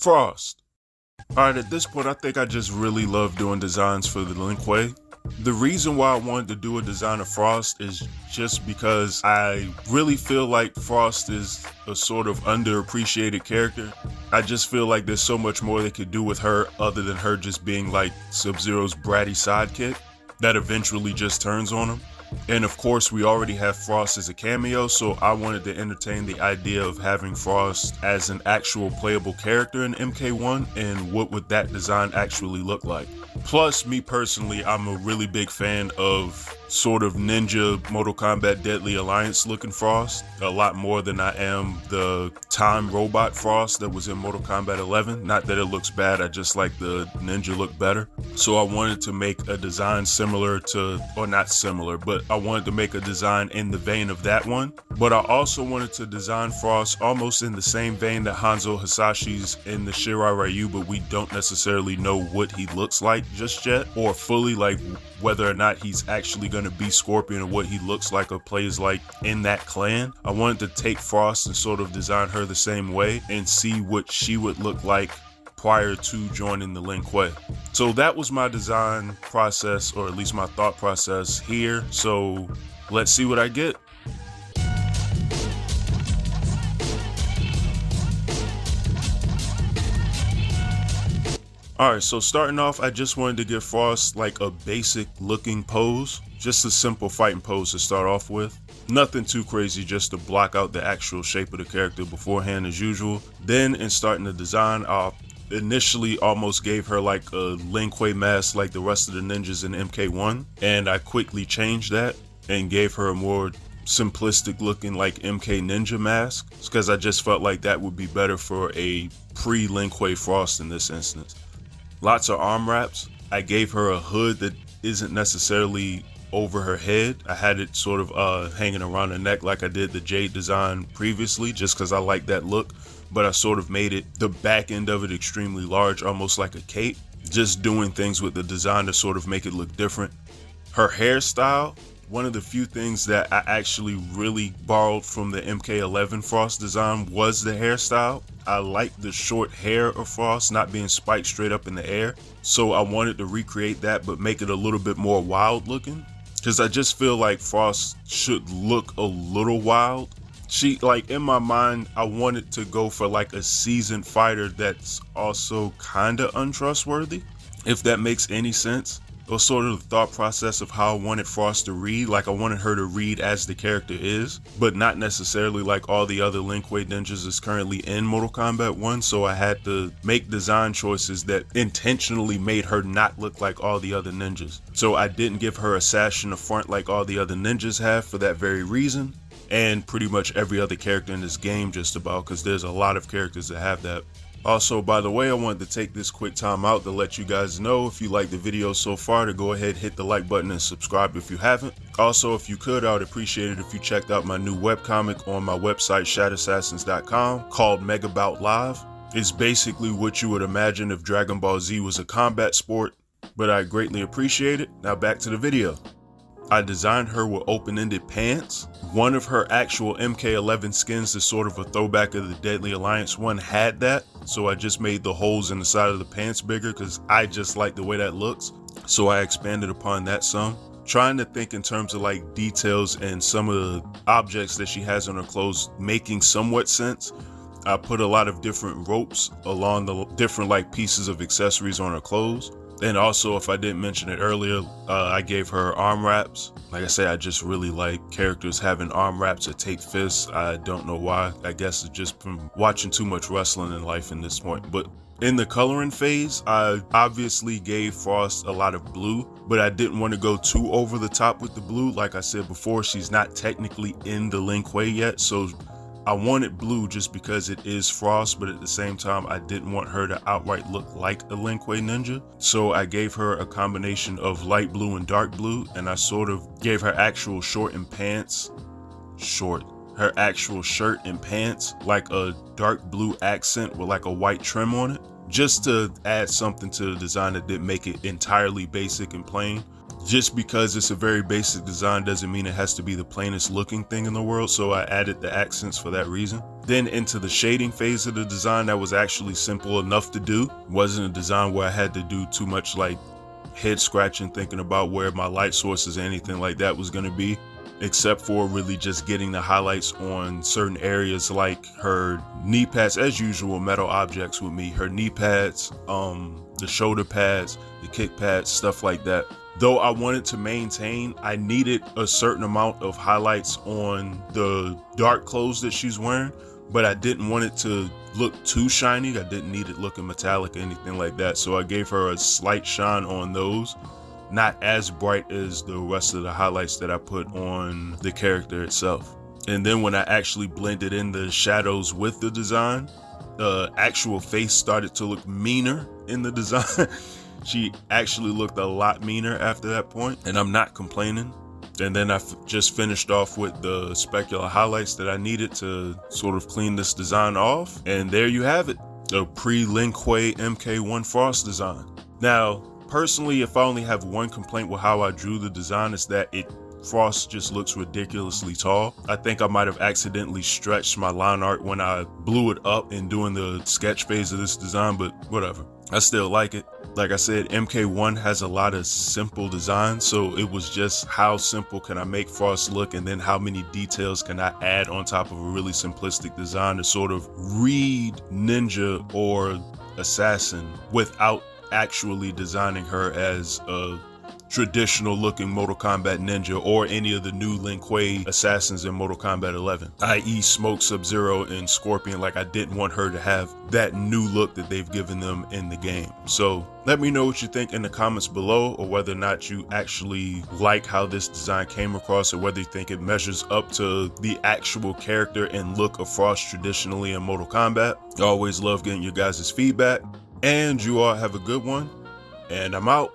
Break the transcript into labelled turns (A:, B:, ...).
A: Frost. Alright, at this point I think I just really love doing designs for the Lin Kuei. The reason why I wanted to do a design of Frost is just because I really feel like Frost is a sort of underappreciated character. I just feel like there's so much more they could do with her other than her just being like Sub-Zero's bratty sidekick that eventually just turns on him. And of course we already have Frost as a cameo, so I wanted to entertain the idea of having Frost as an actual playable character in MK1 and what would that design actually look like. Plus, me personally, I'm a really big fan of sort of ninja Mortal Kombat Deadly Alliance looking Frost, a lot more than I am the time robot Frost that was in Mortal Kombat 11. Not that it looks bad, I just like the ninja look better. So I wanted to make a design similar to, or not similar, but I wanted to make a design in the vein of that one. But I also wanted to design Frost almost in the same vein that Hanzo Hasashi's in the Shirai Ryu, but we don't necessarily know what he looks like just yet, or fully like whether or not he's actually going to be Scorpion or what he looks like or plays like in that clan. I wanted to take Frost and sort of design her the same way and see what she would look like prior to joining the Lin Kuei. So that was my design process, or at least my thought process here. So let's see what I get. Alright, so starting off, I just wanted to give Frost like a basic looking pose. Just a simple fighting pose to start off with. Nothing too crazy, just to block out the actual shape of the character beforehand as usual. Then in starting the design, I initially almost gave her like a Lin Kuei mask like the rest of the ninjas in MK1. And I quickly changed that and gave her a more simplistic looking like MK Ninja mask. Because I just felt like that would be better for a pre-Lin Kuei Frost in this instance. Lots of arm wraps. I gave her a hood that isn't necessarily over her head. I had it sort of hanging around her neck like I did the Jade design previously, just because I like that look. But I sort of made it, the back end of it, extremely large, almost like a cape. Just doing things with the design to sort of make it look different. Her hairstyle, one of the few things that I actually really borrowed from the MK11 Frost design was the hairstyle. I like the short hair of Frost not being spiked straight up in the air. So I wanted to recreate that but make it a little bit more wild looking. Because I just feel like Frost should look a little wild. She, like in my mind, I wanted to go for like a seasoned fighter that's also kinda untrustworthy. If that makes any sense. Or sort of the thought process of how I wanted Frost to read. Like I wanted her to read as the character is, but not necessarily like all the other Lin Kuei ninjas is currently in Mortal Kombat 1. So I had to make design choices that intentionally made her not look like all the other ninjas. So I didn't give her a sash in the front like all the other ninjas have for that very reason. And pretty much every other character in this game just about, because there's a lot of characters that have that. Also, by the way, I wanted to take this quick time out to let you guys know, if you like the video so far, to go ahead, hit the like button and subscribe if you haven't. Also, if you could, I would appreciate it if you checked out my new webcomic on my website, shadassassins.com, called Megabout Live. It's basically what you would imagine if Dragon Ball Z was a combat sport, but I greatly appreciate it. Now back to the video. I designed her with open-ended pants. One of her actual MK11 skins is sort of a throwback of the Deadly Alliance one had that. So I just made the holes in the side of the pants bigger because I just like the way that looks. So I expanded upon that some. Trying to think in terms of like details and some of the objects that she has on her clothes making somewhat sense. I put a lot of different ropes along the different like pieces of accessories on her clothes. And also, if I didn't mention it earlier, I gave her arm wraps. Like I said, I just really like characters having arm wraps that take fists. I don't know why. I guess it's just from watching too much wrestling in life in this point. But in the coloring phase, I obviously gave Frost a lot of blue, but I didn't want to go too over the top with the blue. Like I said before, she's not technically in the Lin Kuei yet, so I wanted blue just because it is Frost, but at the same time, I didn't want her to outright look like a Lin Kuei ninja. So I gave her a combination of light blue and dark blue, and I sort of gave her actual shirt and pants like a dark blue accent with like a white trim on it, just to add something to the design that didn't make it entirely basic and plain. just because it's a very basic design doesn't mean it has to be the plainest looking thing in the world, so I added the accents for that reason. Then into the shading phase of the design, that was actually simple enough to do. It wasn't a design where I had to do too much like head scratching thinking about where my light sources or anything like that was going to be, except for really just getting the highlights on certain areas like her knee pads, as usual, metal objects with me, her knee pads, the shoulder pads, the kick pads, stuff like that. Though I wanted to maintain, I needed a certain amount of highlights on the dark clothes that she's wearing, but I didn't want it to look too shiny. I didn't need it looking metallic or anything like that. So I gave her a slight shine on those, not as bright as the rest of the highlights that I put on the character itself. And then when I actually blended in the shadows with the design, the actual face started to look meaner in the design. She actually looked a lot meaner after that point, and I'm not complaining. And then I just finished off with the specular highlights that I needed to sort of clean this design off. And there you have it, the pre-Lin Kuei MK1 Frost design. Now, personally, if I only have one complaint with how I drew the design, is that Frost just looks ridiculously tall. I think I might have accidentally stretched my line art when I blew it up in doing the sketch phase of this design, but whatever. I still like it. Like I said, MK1 has a lot of simple designs, so it was just how simple can I make Frost look, and then how many details can I add on top of a really simplistic design to sort of read ninja or assassin without actually designing her as a traditional looking Mortal Kombat ninja or any of the new Lin Kuei assassins in Mortal Kombat 11, i.e. Smoke, Sub-Zero, and Scorpion. Like, I didn't want her to have that new look that they've given them in the game. So let me know what you think in the comments below, or whether or not you actually like how this design came across, or whether you think it measures up to the actual character and look of Frost traditionally in Mortal Kombat. I always love getting your guys' feedback, and you all have a good one, and I'm out.